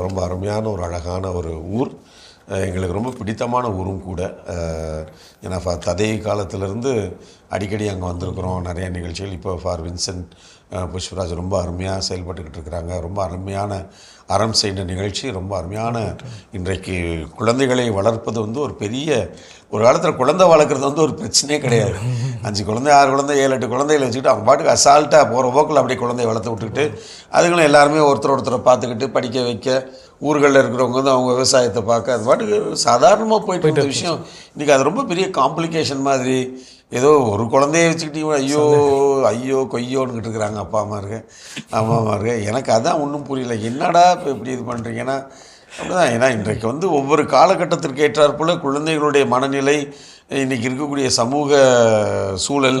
[SPEAKER 2] ரொம்ப அருமையான ஒரு அழகான ஒரு ஊர், எங்களுக்கு ரொம்ப பிடித்தமான ஊரும் கூட. ஏன்னா ததை காலத்திலேருந்து அடிக்கடி அங்கே வந்திருக்கிறோம், நிறைய நிகழ்ச்சிகள். இப்போ ஃபார் வின்சென்ட் புஷ்பராஜ் ரொம்ப அருமையாக செயல்பட்டுக்கிட்டு இருக்கிறாங்க. ரொம்ப அருமையான அறம் செய்கிற நிகழ்ச்சி, ரொம்ப அருமையான. இன்றைக்கு குழந்தைகளை வளர்ப்பது வந்து ஒரு பெரிய, ஒரு காலத்தில் குழந்தை வளர்க்குறது வந்து ஒரு பிரச்சனையே கிடையாது. 5 குழந்தை 6 குழந்தை 7-8 குழந்தைகளை வச்சுக்கிட்டு அவங்க பாட்டுக்கு அசால்ட்டாக போகிற போக்கில் அப்படியே குழந்தைய வளர்த்து விட்டுக்கிட்டு அதுங்களும் எல்லாருமே ஒருத்தரை பார்த்துக்கிட்டு படிக்க வைக்க, ஊர்களில் இருக்கிறவங்க வந்து அவங்க விவசாயத்தை பார்க்க, அது பாட்டுக்கு சாதாரணமாக போயிட்டு இருந்த விஷயம் இன்றைக்கி அது ரொம்ப பெரிய காம்ப்ளிகேஷன் மாதிரி. ஏதோ ஒரு குழந்தைய வச்சுக்கிட்டீங்க ஐயோ கொய்யோன்னுக்கிட்டு இருக்கிறாங்க அப்பா அம்மா இருக்க. எனக்கு அதான் ஒன்றும் புரியல, என்னடா இப்போ இப்படி இது பண்ணுறீங்கன்னா அப்படிதான். ஏன்னா இன்றைக்கு வந்து ஒவ்வொரு காலகட்டத்திற்கு ஏற்றாற்போல் குழந்தைகளுடைய மனநிலை, இன்றைக்கி இருக்கக்கூடிய சமூக சூழல்,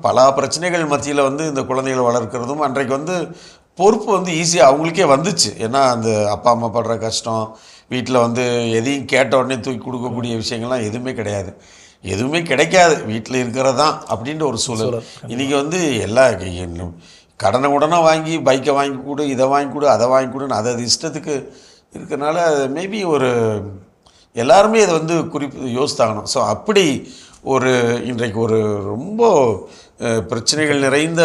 [SPEAKER 2] பல பிரச்சனைகள் மத்தியில் வந்து இந்த குழந்தைகளை வளர்க்குறதும் அன்றைக்கு வந்து பொறுப்பு வந்து ஈஸியாக அவங்களுக்கே வந்துச்சு. ஏன்னா அந்த அப்பா அம்மா படுற கஷ்டம், வீட்டில் வந்து எதையும் கேட்ட உடனே தூக்கி கொடுக்கக்கூடிய விஷயங்கள்லாம் எதுவுமே கிடையாது, எதுவுமே கிடைக்காது, வீட்டில் இருக்கிறது தான் அப்படின்ற ஒரு சூழல். இன்றைக்கி வந்து எல்லா கடனை உடனே வாங்கி பைக்கை வாங்கி கொடு, இதை வாங்கி கொடு, அதை வாங்கி கொடுன்னு அதை இஷ்டத்துக்கு இருக்கிறனால மேபி ஒரு எல்லாருமே இதை வந்து யோசித்தாகணும். ஸோ அப்படி ஒரு இன்றைக்கு ஒரு ரொம்ப பிரச்சனைகள் நிறைந்த,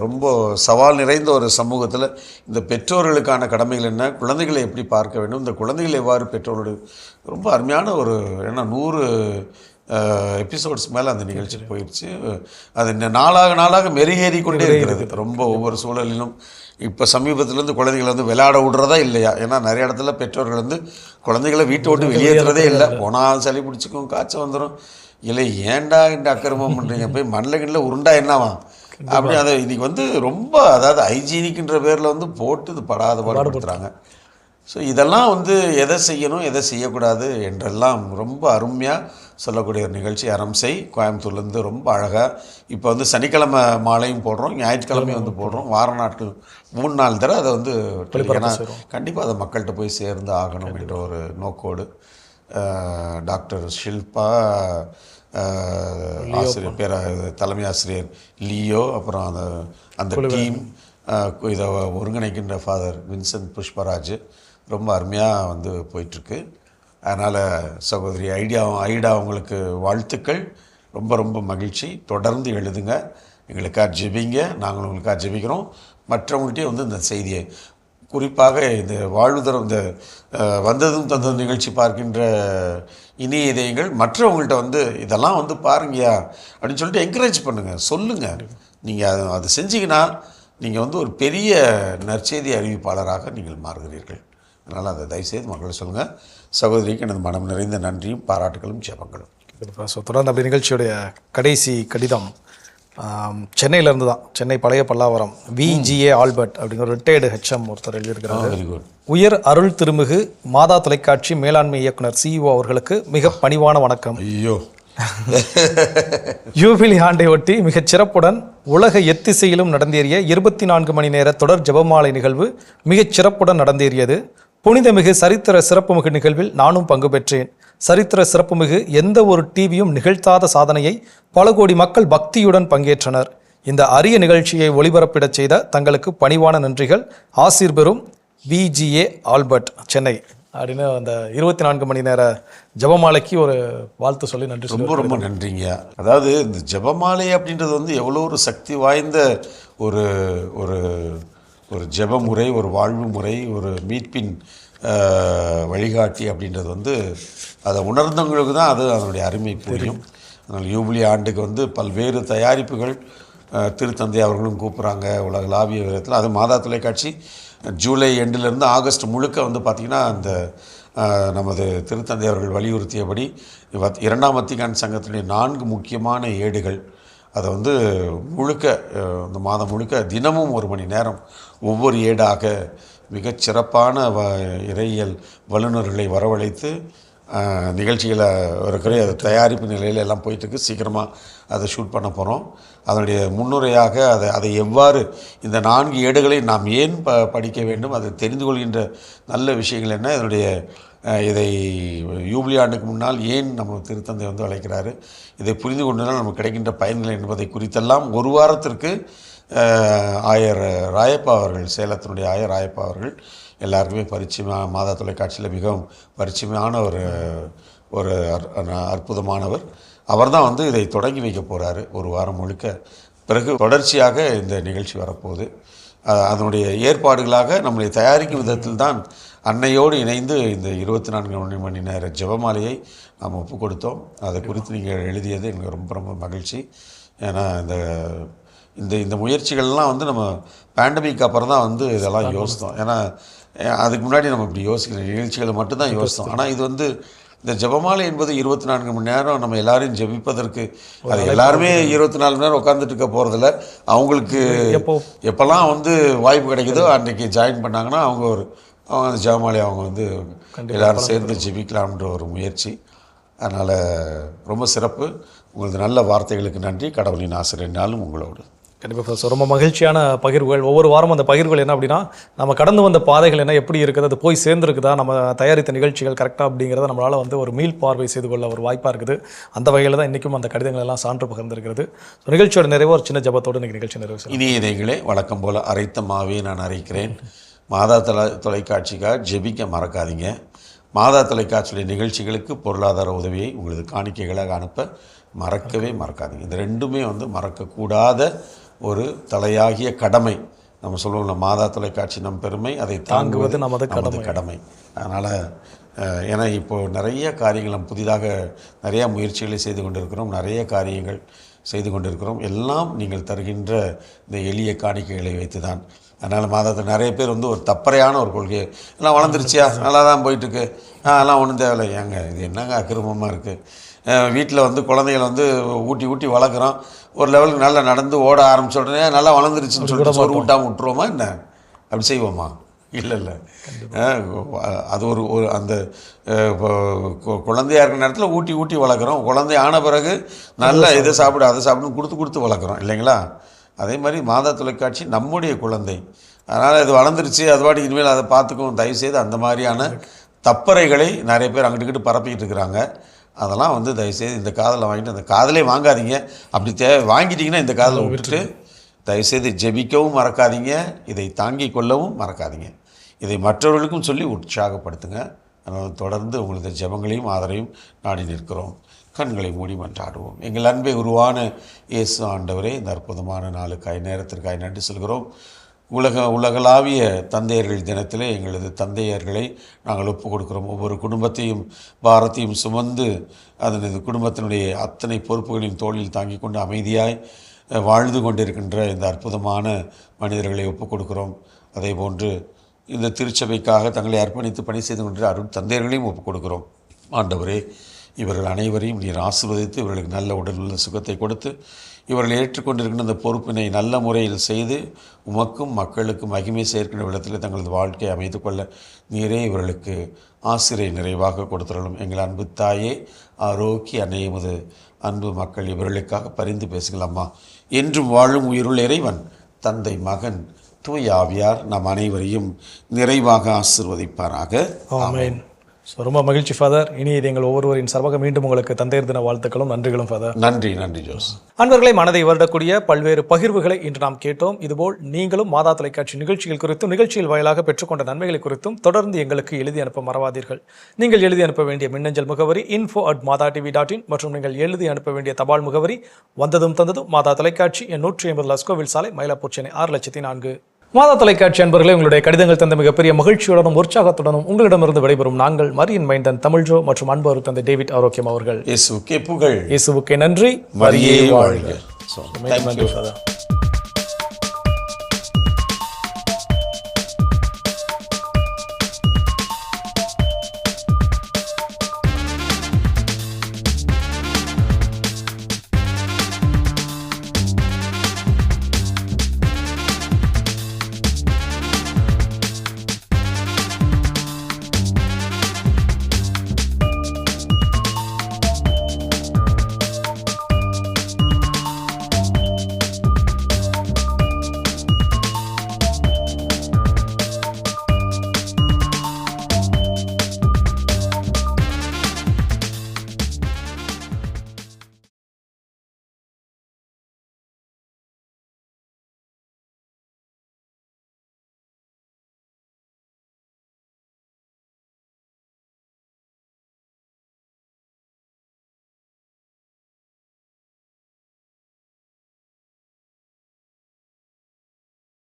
[SPEAKER 2] ரொம்ப சவால் நிறைந்த ஒரு சமூகத்தில் இந்த பெற்றோர்களுக்கான கடமைகள் என்ன, குழந்தைகளை எப்படி பார்க்க வேண்டும், இந்த குழந்தைகளை எவ்வாறு பெற்றோரோடு ரொம்ப அருமையான ஒரு, ஏன்னா 100 எபிசோட்ஸ் மேலே அந்த நிகழ்ச்சி போயிடுச்சு. அது நாளாக மெருகேறி கொண்டே இருக்கிறது. ரொம்ப ஒவ்வொரு சூழலிலும் இப்போ சமீபத்திலேருந்து குழந்தைகளை வந்து விளையாட விடுறதா இல்லையா? ஏன்னா நிறைய இடத்துல பெற்றோர்கள் வந்து குழந்தைகளை வீட்டை விட்டு வெளியேற்றுறதே இல்லை. போனால் சளி பிடிச்சிக்கும், காய்ச்சல் வந்துடும். இல்லை ஏன்டா இந்த அக்கிரமம் பண்ணுறீங்க, போய் மண்ணில் கிண்ணில் உருண்டா என்னவா அப்படி. அதை இன்றைக்கி வந்து ரொம்ப, அதாவது ஹைஜீனிக்ன்ற பேரில் வந்து போட்டு இது படாத பாடுபடுத்துகிறாங்க. ஸோ இதெல்லாம் வந்து எதை செய்யணும் எதை செய்யக்கூடாது என்றெல்லாம் ரொம்ப அருமையாக சொல்லக்கூடிய ஒரு நிகழ்ச்சி அறம் செய் கோயம்புத்தூர்லேருந்து ரொம்ப அழகாக. இப்போ வந்து சனிக்கிழமை மாலையும் போடுறோம், ஞாயிற்றுக்கிழமையும் வந்து போடுறோம், வார நாட்கள் 3 நாள் தடவை அதை வந்து ஏன்னா கண்டிப்பாக அதை மக்கள்கிட்ட போய் சேர்ந்து ஆகணும் என்ற ஒரு நோக்கோடு டாக்டர் ஷில்பா, ஆசிரியர் தலைமை ஆசிரியர் லியோ, அப்புறம் அந்த டீம் இதை ஒருங்கிணைக்கின்ற ஃபாதர் வின்சென்ட் புஷ்பராஜ் ரொம்ப அருமையாக வந்து போயிட்டுருக்கு. அதனால் சகோதரி ஐடா உங்களுக்கு வாழ்த்துக்கள், ரொம்ப ரொம்ப மகிழ்ச்சி. தொடர்ந்து எழுதுங்க, எங்களுக்காக ஜெபிங்க, நாங்கள் உங்களுக்காக ஜெபிக்கிறோம். மற்றவங்கள்ட்டே வந்து இந்த செய்தியை, குறிப்பாக இந்த வாழ்வுதரம், இந்த வந்ததும் தந்ததும் நிகழ்ச்சி பார்க்கின்ற இனிய இதயங்கள் மற்றவங்கள்ட்ட வந்து இதெல்லாம் வந்து பாருங்கயா அப்படின்னு சொல்லிட்டு என்கரேஜ் பண்ணுங்கள், சொல்லுங்கள். நீங்கள் அது செஞ்சீங்கன்னா நீங்கள் வந்து ஒரு பெரிய நற்செய்தி அறிவிப்பாளராக நீங்கள் மாறுகிறீர்கள். அதனால் அதை தயவுசெய்து மக்கள் சொல்லுங்கள். சகோதரிக்கு எனது மனம் நிறைந்த நன்றியும் பாராட்டுகளும் ஜெபங்களும்.
[SPEAKER 1] ஸோ தொடர்ந்து அப்படி நிகழ்ச்சியுடைய கடைசி கடிதம் சென்னையிலேருந்து தான். சென்னை பழைய பல்லாவரம் விஜிஏ ஆல்பர்ட் அப்படிங்கிற ரிட்டையர்டு ஹெச்எம் ஒருத்தர் எழுதியிருக்கிறாங்க.
[SPEAKER 2] Very good.
[SPEAKER 1] உயர் அருள் திருமிகு மாதா தொலைக்காட்சி மேலாண்மை இயக்குனர் CEO அவர்களுக்கு மிக பணிவான வணக்கம்.
[SPEAKER 2] ஐயோ,
[SPEAKER 1] யூபிலி ஆண்டை ஒட்டி மிகச் சிறப்புடன் உலக எத்திசையிலும் நடந்தேறிய 24 மணி நேர தொடர் ஜெபமாலை நிகழ்வு மிகச் சிறப்புடன் நடந்தேறியது. புனிதமிகு சரித்திர சிறப்புமிகு நிகழ்வில் நானும் பங்கு பெற்றேன். சரித்திர சிறப்புமிகு எந்த ஒரு டிவியும் நிகழ்த்தாத சாதனையை பல கோடி மக்கள் பக்தியுடன் பங்கேற்றனர். இந்த அரிய நிகழ்ச்சியை ஒளிபரப்பிடச் செய்த தங்களுக்கு பணிவான நன்றிகள். ஆசீர் பெறும் விஜிஏ ஆல்பர்ட், சென்னை அப்படின்னு அந்த 24 மணி நேர ஜெபமாலைக்கு ஒரு வாழ்த்து சொல்லி நன்றி.
[SPEAKER 2] ரொம்ப ரொம்ப நன்றிங்க. அதாவது இந்த ஜெபமாலை அப்படின்றது வந்து எவ்வளோ ஒரு சக்தி வாய்ந்த ஒரு ஒரு ஒரு ஜெபமுறை, ஒரு வாழ்வு முறை, ஒரு மீட்பின் வழிகாட்டி அப்படின்றது வந்து அதை உணர்ந்தவங்களுக்கு தான் அது அதனுடைய அருமை புரியும். அதனால் யூபிலி ஆண்டுக்கு வந்து பல்வேறு தயாரிப்புகள் திருத்தந்தை அவர்களும் கூப்பிட்றாங்க உலகளாவிய விதத்தில். அது மாதா தொலைக்காட்சி ஜூலை எண்டிலேருந்து ஆகஸ்ட் முழுக்க வந்து பார்த்திங்கன்னா அந்த நமது திருத்தந்தை அவர்கள் வலியுறுத்தியபடி 2ஆம் வத்திக்கான் சங்கத்தினுடைய 4 முக்கியமான ஏடுகள் அதை வந்து முழுக்க இந்த மாதம் முழுக்க தினமும் 1 மணி நேரம் ஒவ்வொரு ஏடாக மிகச் சிறப்பான இறையியல் வல்லுநர்களை வரவழைத்து நிகழ்ச்சிகளை இருக்கிற தயாரிப்பு நிலையில் எல்லாம் போயிட்டுருக்கு. சீக்கிரமாக அதை ஷூட் பண்ண போகிறோம். அதனுடைய முன்னுரையாக அதை எவ்வாறு இந்த 4 ஏடுகளை நாம் ஏன் படிக்க வேண்டும், அதை தெரிந்து கொள்கின்ற நல்ல விஷயங்கள் என்ன, இதனுடைய இதை யூபிலி ஆண்டுக்கு முன்னால் ஏன் நம்ம திருத்தந்தை வந்து அழைக்கிறாரு, இதை புரிந்து கொண்டதால் நமக்கு கிடைக்கின்ற பயன்கள் என்பதை குறித்தெல்லாம் ஒரு வாரத்திற்கு ஆயர் ராயப்பா அவர்கள், சேலத்தினுடைய ஆயர் ராயப்பா அவர்கள் எல்லாருக்குமே பரிச்சயமாக மாதா தொலைக்காட்சியில் மிகவும் பரிச்சயமான ஒரு அற்புதமானவர். அவர் தான் வந்து இதை தொடங்கி வைக்க போகிறாரு 1 வாரம் முழுக்க. பிறகு தொடர்ச்சியாக இந்த நிகழ்ச்சி வரப்போகுது. அதனுடைய ஏற்பாடுகளாக நம்மளை தயாரிக்கும் விதத்தில் தான் அன்னையோடு இணைந்து இந்த 24 மணி நேர ஜெபமாலையை நாம் ஒப்பு கொடுத்தோம். அதை குறித்து நீங்கள் எழுதியது எனக்கு ரொம்ப ரொம்ப மகிழ்ச்சி. ஏன்னா இந்த முயற்சிகள்லாம் வந்து நம்ம பேண்டமிக் அப்புறம் தான் வந்து இதெல்லாம் யோசித்தோம். ஏன்னா அதுக்கு முன்னாடி நம்ம இப்படி யோசிக்கிற நிகழ்ச்சிகளை மட்டும்தான் யோசித்தோம். ஆனால் இது வந்து இந்த ஜெபமாலை என்பது 24 மணி நேரம் நம்ம எல்லாரையும் ஜெபிப்பதற்கு, அது எல்லாருமே 24 மணி நேரம் உட்காந்துட்டு இருக்க போகிறதில்ல. அவங்களுக்கு எப்போல்லாம் வந்து வாய்ப்பு கிடைக்குதோ அன்றைக்கி ஜாயின் பண்ணாங்கன்னா அவங்க அந்த ஜெபமாலை அவங்க வந்து எல்லோரும் சேர்ந்து ஜெபிக்கலாம்ன்ற ஒரு முயற்சி. அதனால் ரொம்ப சிறப்பு. உங்களது நல்ல வார்த்தைகளுக்கு நன்றி. கடவுளின் ஆசிரியனாலும் உங்களோடு.
[SPEAKER 1] கண்டிப்பாக சார், ரொம்ப மகிழ்ச்சியான பகிர்வுகள். ஒவ்வொரு வாரமும் அந்த பகிர்வுகள் என்ன அப்படின்னா, நம்ம கடந்து வந்த பாதைகள் என்ன, எப்படி இருக்குது, அது போய் சேர்ந்துருக்குதா, நம்ம தயாரித்த நிகழ்ச்சிகள் கரெக்டாக அப்படிங்கிறத நம்மளால் வந்து ஒரு மீள் பார்வை செய்து கொள்ள ஒரு வாய்ப்பாக இருக்குது. அந்த வகையில் தான் இன்றைக்கும் அந்த கடிதங்கள் எல்லாம் சான்று பகிர்ந்திருக்கிறது. நிகழ்ச்சியோட நிறைவு ஒரு சின்ன ஜபத்தோடு இன்றைக்கி நிகழ்ச்சி நிறைவு செய்யும்.
[SPEAKER 2] இனிய இதயங்களே, வழக்கம் போல் அரைத்த மாவே நான் அரைக்கிறேன். மாதா தொலைக்காட்சிக்காக ஜெபிக்க மறக்காதீங்க. மாதா தொலைக்காட்சியுடைய நிகழ்ச்சிகளுக்கு பொருளாதார உதவியை உங்களது காணிக்கைகளாக அனுப்ப மறக்கவே மறக்காதீங்க. இந்த ரெண்டுமே வந்து மறக்கக்கூடாத ஒரு தலையாகிய கடமை. நம்ம சொல்லுவோம்ல, மாதா தொலைக்காட்சி நம் பெருமை, அதை தாங்குவது நமது கடமை. அதனால் ஏன்னா இப்போது நிறைய காரியங்கள் நம்ம புதிதாக நிறையா முயற்சிகளை செய்து கொண்டிருக்கிறோம், நிறைய காரியங்கள் செய்து கொண்டிருக்கிறோம். எல்லாம் நீங்கள் தருகின்ற இந்த எளிய காணிக்கைகளை வைத்து தான். அதனால் மாதாத்தில் நிறைய பேர் வந்து ஒரு தப்பறையான ஒரு கொள்கை, எல்லாம் வளர்ந்துருச்சியா, நல்லா தான் போயிட்டுருக்கு, அதெல்லாம் ஒன்றும் தேவையில்லை. ஏங்க இது என்னங்க அக்கிரமமாக இருக்குது. வீட்டில் வந்து குழந்தைகளை வந்து ஊட்டி ஊட்டி வளர்க்குறோம், ஒரு லெவலுக்கு நல்லா நடந்து ஓட ஆரம்பிச்ச உடனே நல்லா வளர்ந்துருச்சுன்னு சொல்லிட்டு சோறு ஊட்டாமல் விட்டுருவோமா என்ன? அப்படி செய்வோமா? இல்லை. அது ஒரு அந்த குழந்தையாக இருக்கிற நேரத்தில் ஊட்டி ஊட்டி வளர்க்குறோம். குழந்தை ஆன பிறகு நல்லா இதை சாப்பிடு அதை சாப்பிடுன்னு கொடுத்து வளர்க்குறோம் இல்லைங்களா? அதே மாதிரி மாதா தொலைக்காட்சி நம்முடைய குழந்தை. அதனால் இது வளர்ந்துருச்சு, அது பாட்டுக்கு இனிமேல் அதை பார்த்துக்கவும். தயவுசெய்து அந்த மாதிரியான தப்பறைகளை நிறைய பேர் அங்கிட்டு பரப்பிக்கிட்டு இருக்கிறாங்க. அதெல்லாம் வந்து தயவுசெய்து இந்த காதில் வாங்கிட்டு அந்த காதலே வாங்காதீங்க. அப்படி வாங்கிட்டீங்கன்னா இந்த காதில் விட்டுட்டு தயவுசெய்து ஜெபிக்கவும் மறக்காதீங்க, இதை தாங்கி கொள்ளவும் மறக்காதீங்க. இதை மற்றவர்களுக்கும் சொல்லி உற்சாகப்படுத்துங்க. அதனால் தொடர்ந்து உங்களது ஜெபங்களையும் ஆதரவையும் நாடி நிற்கிறோம். கண்களை மூடி மன்றாடுவோம். எங்கள் அன்பை உருவான இயேசு ஆண்டவரே, இந்த அற்புதமான நாளுக்காய் நேரத்திற்காய் நன்றி சொல்கிறோம். உலகளாவிய தந்தையர்கள் தினத்திலே எங்களது தந்தையர்களை நாங்கள் ஒப்புக் கொடுக்கிறோம். ஒவ்வொரு குடும்பத்தையும் பாரத்தையும் சுமந்து அதனது குடும்பத்தினுடைய அத்தனை பொறுப்புகளையும் தோளில் தாங்கி கொண்டு அமைதியாய் வாழ்ந்து கொண்டிருக்கின்ற இந்த அற்புதமான மனிதர்களை ஒப்புக் கொடுக்கிறோம். அதே போன்று இந்த திருச்சபைக்காக தங்களை அர்ப்பணித்து பணி செய்து கொண்டிருக்கிற அருள் தந்தையர்களையும் ஒப்புக் கொடுக்கிறோம். ஆண்டவரே, இவர்கள் அனைவரையும் நீர் ஆசீர்வதித்து இவர்களுக்கு நல்ல உடல் உள்ள சுகத்தை கொடுத்து இவர்கள் ஏற்றுக்கொண்டிருக்கின்ற அந்த பொறுப்பினை நல்ல முறையில் செய்து உமக்கும் மக்களுக்கும் மகிமை சேர்க்கின்ற விதத்தில் தங்களது வாழ்க்கையை அமைத்து கொள்ள நீரே இவர்களுக்கு ஆசிரியை நிறைவாக கொடுத்துள்ளோம். எங்கள் அன்பு தாயே, ஆரோக்கிய அன்னையமது அன்பு மக்கள் இவர்களுக்காக பரிந்து பேசுங்களம்மா. என்றும் வாழும் உயிருள்ள இறைவன் தந்தை, மகன், தூய ஆவியார் நம் அனைவரையும் நிறைவாக ஆசீர்வதிப்பாராக.
[SPEAKER 1] ஆமென். ரொம்ப மகிழ்ச்சி ஃபாதர். இனி இது எங்கள் ஒவ்வொருவரின் சார்பாக மீண்டும் உங்களுக்கு தந்தையர் தின வாழ்த்துக்களும் நன்றிகளும் ஃபாதர்.
[SPEAKER 2] நன்றி ஜோஸ்.
[SPEAKER 1] அன்பர்களை, மனதை வருடக்கூடிய பல்வேறு பகிர்வுகளை இன்று நாம் கேட்டோம். இதுபோல் நீங்களும் மாதா தொலைக்காட்சி நிகழ்ச்சிகள் குறித்தும் நிகழ்ச்சியில் வாயிலாக பெற்றுக்கொண்ட நன்மைகளை குறித்தும் தொடர்ந்து எங்களுக்கு எழுதி அனுப்ப மறவாதீர்கள். நீங்கள் எழுதி அனுப்ப வேண்டிய மின்னஞ்சல் முகவரி info@madatv.in மற்றும் நீங்கள் எழுதி அனுப்ப வேண்டிய தபால் முகவரி வந்ததும் தந்ததும் மாதா தொலைக்காட்சி, 150 லஸ்கோவில் சாலை, மயிலாப்பூர், சென்னை 6,04,000. மாதா தொலைக்காட்சி அன்பர்களே, உங்களுடைய கடிதங்கள் தந்த மிகப்பெரிய மகிழ்ச்சியுடனும் உற்சாகத்துடனும் உங்களிடமிருந்து விடைபெறும் நாங்கள் மரியின் மைந்தன் தமிழ்ஜோ மற்றும் அன்பு தந்தை டேவிட் ஆரோக்கியம் அவர்கள்.
[SPEAKER 2] இயேசுவுக்கே புகழ்,
[SPEAKER 1] இயேசுவுக்கே நன்றி,
[SPEAKER 2] மரியே வாழ்க.
[SPEAKER 1] நன்றி ஃபாதர்.